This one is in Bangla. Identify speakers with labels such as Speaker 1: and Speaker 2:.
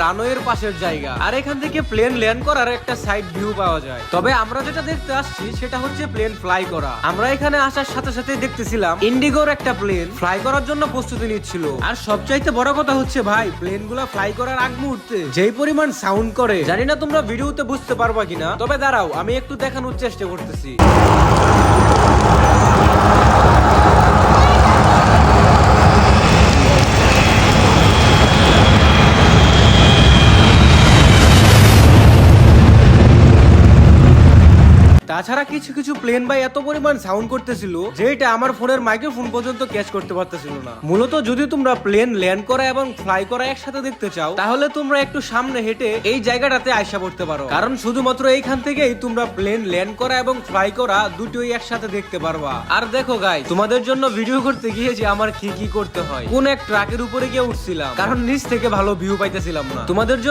Speaker 1: রানওয়ের পাশের জায়গা, আর এখান থেকে প্লেন ল্যান্ড করার একটা সাইড ভিউ পাওয়া যায়। তবে আমরা যেটা দেখতে আসছি সেটা হচ্ছে প্লেন ফ্লাই করা। আমরা এখানে আসার সাথে সাথে দেখতেছিলাম ইন্ডিগোর একটা প্লেন ফ্লাই করার জন্য প্রস্তুতি নিচ্ছিল। আর সবচাইতে বড় কথা হচ্ছে ভাই, প্লেন গুলা ফ্লাই করার আগ মুহূর্তে যেই পরিমাণ সাউন্ড করে, জানি না তোমরা ভিডিওতে বুঝতে পারবা কিনা। তবে দাঁড়াও, আমি একটু দেখানোর চেষ্টা করতেছি। তাছাড়া কিছু কিছু প্লেন ভাই এত পরিমাণ সাউন্ড করতেছিল যে এটা আমার ফোনের মাইক্রোফোন পর্যন্ত ক্যাচ করতে পারতেছিল না। মূলত যদি তোমরা প্লেন ল্যান্ড করা এবং ফ্লাই করা একসাথে দেখতে চাও, তাহলে তোমরা একটু সামনে হেঁটে এই জায়গাটাতে আইসা পড়তে পারো, কারণ শুধুমাত্র এইখান থেকেই তোমরা প্লেন ল্যান্ড করা এবং ফ্লাই করা দুটোই একসাথে দেখতে পারবা। আর দেখো গাইস, তোমাদের জন্য ভিডিও করতে গিয়ে যে আমার কি কি করতে হয়, কোন এক ট্রাকের উপরে গিয়ে উঠছিলাম, কারণ নিচ থেকে ভালো ভিউ পাইতেছিলাম না। তোমাদের জন্য